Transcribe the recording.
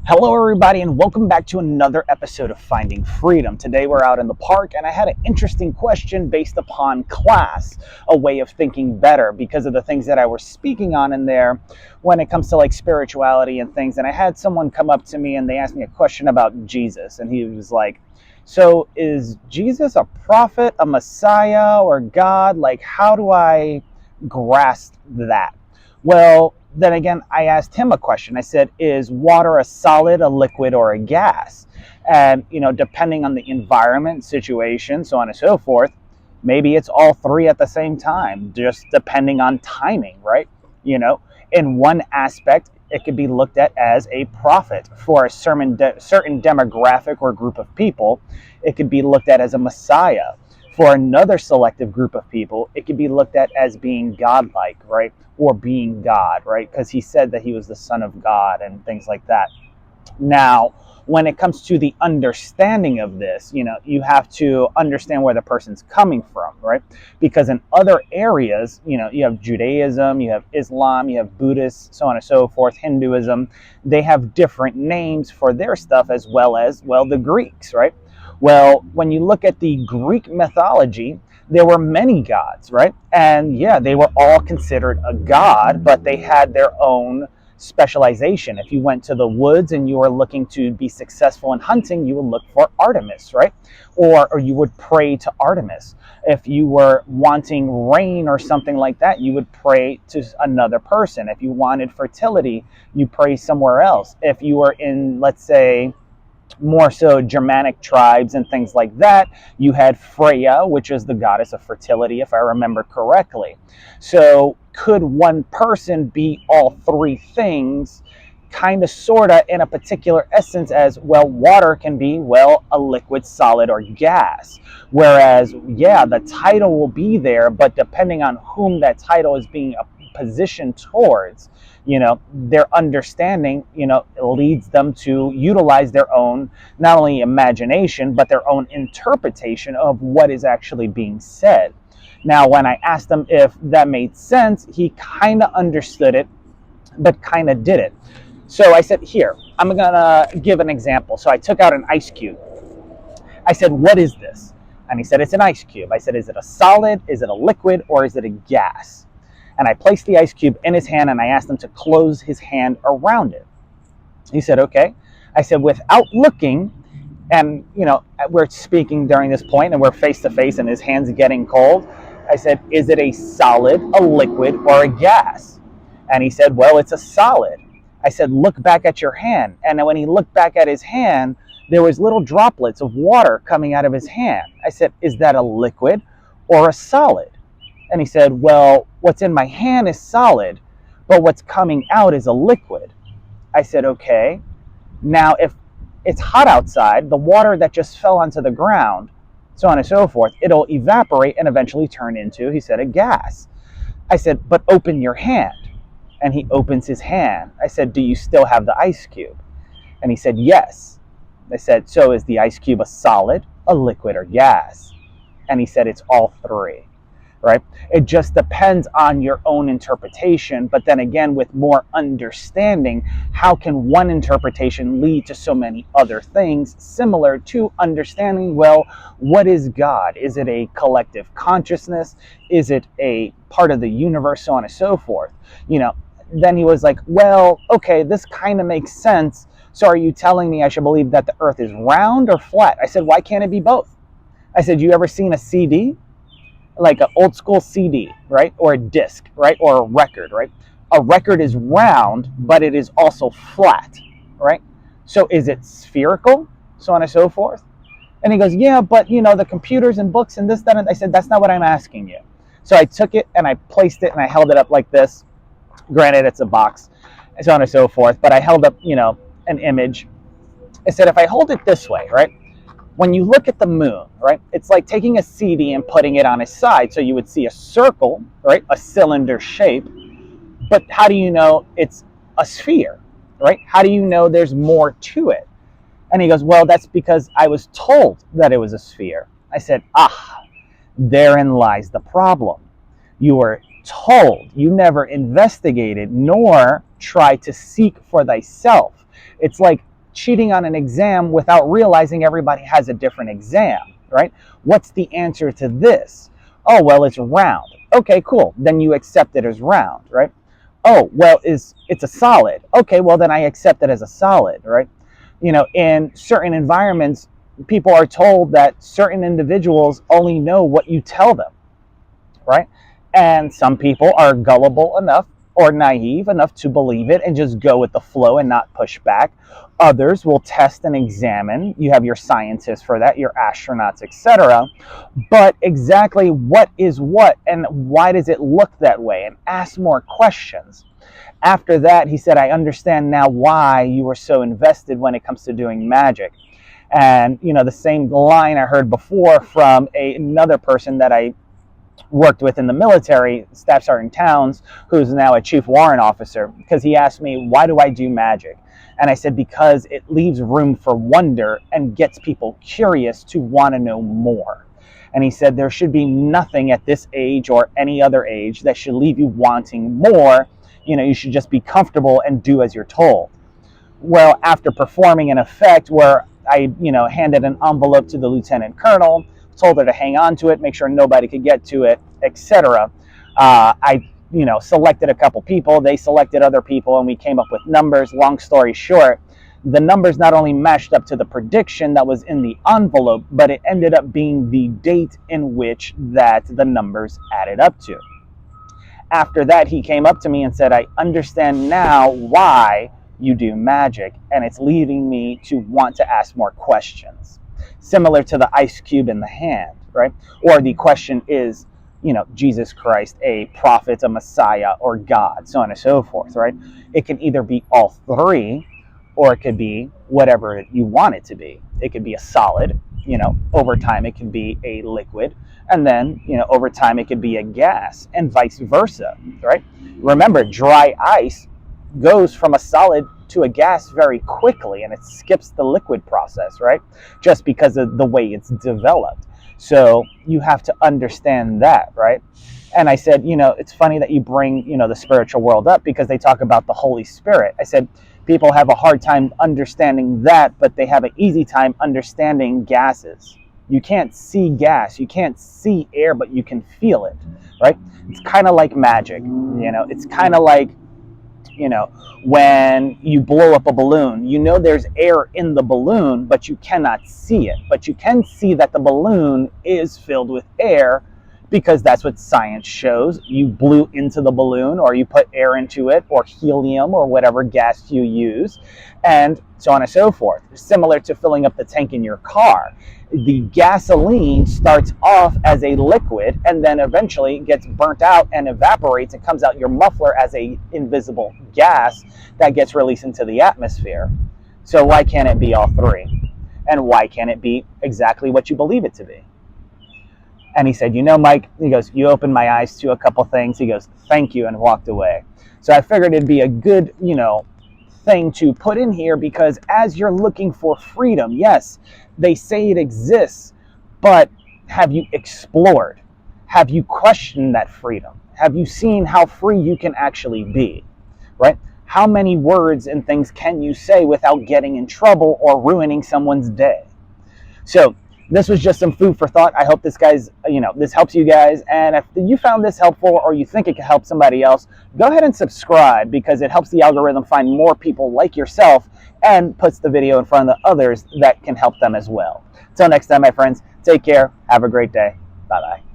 Hello, everybody, and welcome back to another episode of Finding Freedom. Today, we're out in the park, and I had an interesting question based upon class, a way of thinking better because of the things that I was speaking on in there when it comes to like spirituality and things. And I had someone come up to me and they asked me a question about Jesus, and he was like, "So, is Jesus a prophet, a Messiah, or God? Like, how do I grasp that?" Well, then again, I asked him a question. I said, is water a solid, a liquid, or a gas? And, depending on the environment, situation, so on and so forth, maybe it's all three at the same time, just depending on timing, right? You know, in one aspect, it could be looked at as a prophet for a certain demographic or group of people. It could be looked at as a Messiah. For another selective group of people, it could be looked at as being godlike, right? Or being God, right? Because he said that he was the Son of God and things like that. Now, when it comes to the understanding of this, you have to understand where the person's coming from, right? Because in other areas, you have Judaism, you have Islam, you have Buddhists, so on and so forth, Hinduism. They have different names for their stuff as well as, the Greeks, right? Well, when you look at the Greek mythology, there were many gods, right? And yeah, they were all considered a god, but they had their own specialization. If you went to the woods and you were looking to be successful in hunting, you would look for Artemis, right? Or you would pray to Artemis. If you were wanting rain or something like that, you would pray to another person. If you wanted fertility, you pray somewhere else. If you were in, let's say, more so Germanic tribes and things like that, you had Freya, which is the goddess of fertility, if I remember correctly. So could one person be all three things? Kind of, sort of, in a particular essence, as well, water can be, a liquid, solid, or gas. Whereas, yeah, the title will be there, but depending on whom that title is being positioned towards, their understanding, leads them to utilize their own, not only imagination, but their own interpretation of what is actually being said. Now, when I asked him if that made sense, he kind of understood it, but kind of did it. So I said, here, I'm going to give an example. So I took out an ice cube. I said, what is this? And he said, it's an ice cube. I said, is it a solid, is it a liquid, or is it a gas? And I placed the ice cube in his hand and I asked him to close his hand around it. He said, okay. I said, without looking, and we're speaking during this point and we're face to face and his hand's getting cold. I said, is it a solid, a liquid, or a gas? And he said, well, it's a solid. I said, look back at your hand. And when he looked back at his hand, there was little droplets of water coming out of his hand. I said, is that a liquid or a solid? And he said, well, what's in my hand is solid, but what's coming out is a liquid. I said, okay. Now, if it's hot outside, the water that just fell onto the ground, so on and so forth, it'll evaporate and eventually turn into, he said, a gas. I said, but open your hand. And he opens his hand. I said, do you still have the ice cube? And he said, yes. I said, so is the ice cube a solid, a liquid, or gas? And he said, it's all three. Right? It just depends on your own interpretation. But then again, with more understanding, how can one interpretation lead to so many other things similar to understanding, what is God? Is it a collective consciousness? Is it a part of the universe? So on and so forth. Then he was like, well, okay, this kind of makes sense. So are you telling me I should believe that the earth is round or flat? I said, why can't it be both? I said, you ever seen a CD? Like an old school CD, right? Or a disc, right? Or a record, right? A record is round, but it is also flat, right? So is it spherical? So on and so forth. And he goes, yeah, but the computers and books and this, that, and I said, that's not what I'm asking you. So I took it and I placed it and I held it up like this. Granted, it's a box, and so on and so forth, but I held up, an image. I said, if I hold it this way, right? When you look at the moon, right, it's like taking a CD and putting it on its side. So you would see a circle, right, a cylinder shape. But how do you know it's a sphere, right? How do you know there's more to it? And he goes, well, that's because I was told that it was a sphere. I said, therein lies the problem. You were told. You never investigated nor tried to seek for thyself. It's like cheating on an exam without realizing everybody has a different exam, right? What's the answer to this? Oh, well, it's round. Okay, cool. Then you accept it as round, right? Oh, well, it's a solid. Okay, well, then I accept it as a solid, right? In certain environments, people are told that certain individuals only know what you tell them, right? And some people are gullible enough or naive enough to believe it and just go with the flow and not push back. Others will test and examine. You have your scientists for that, your astronauts, etc. But exactly what is what and why does it look that way? And ask more questions. After that, he said, I understand now why you were so invested when it comes to doing magic. And, the same line I heard before from another person that I worked with in the military, Staff Sergeant Towns, who's now a chief warrant officer, because he asked me, why do I do magic? And I said, because it leaves room for wonder and gets people curious to want to know more. And he said, there should be nothing at this age or any other age that should leave you wanting more. You should just be comfortable and do as you're told. Well, after performing an effect where I, handed an envelope to the lieutenant colonel, told her to hang on to it, make sure nobody could get to it, etc. I, selected a couple people, they selected other people, and we came up with numbers. Long story short, the numbers not only matched up to the prediction that was in the envelope, but it ended up being the date in which that the numbers added up to. After that, he came up to me and said, I understand now why you do magic, and it's leading me to want to ask more questions. Similar to the ice cube in the hand, right? Or the question is, Jesus Christ, a prophet, a Messiah, or God, so on and so forth, right? It can either be all three, or it could be whatever you want it to be. It could be a solid, over time it can be a liquid, and then, over time it could be a gas, and vice versa, right? Remember, dry ice goes from a solid to a gas very quickly, and it skips the liquid process, right? Just because of the way it's developed. So you have to understand that, right? And I said, it's funny that you bring, the spiritual world up, because they talk about the Holy Spirit. I said, people have a hard time understanding that, but they have an easy time understanding gases. You can't see gas, you can't see air, but you can feel it, right? It's kind of like magic, it's kind of like, when you blow up a balloon, there's air in the balloon, but you cannot see it. But you can see that the balloon is filled with air, because that's what science shows. You blew into the balloon, or you put air into it, or helium, or whatever gas you use, and so on and so forth. Similar to filling up the tank in your car. The gasoline starts off as a liquid and then eventually gets burnt out and evaporates and comes out your muffler as a invisible gas that gets released into the atmosphere. So why can't it be all three? And why can't it be exactly what you believe it to be? And he said, Mike, he goes, you opened my eyes to a couple things. He goes, thank you, and walked away. So I figured it'd be a good, thing to put in here, because as you're looking for freedom, yes, they say it exists, but have you explored? Have you questioned that freedom? Have you seen how free you can actually be, right? How many words and things can you say without getting in trouble or ruining someone's day? So this was just some food for thought. I hope this helps you guys. And if you found this helpful, or you think it could help somebody else, go ahead and subscribe, because it helps the algorithm find more people like yourself and puts the video in front of the others that can help them as well. Until next time, my friends, take care. Have a great day. Bye-bye.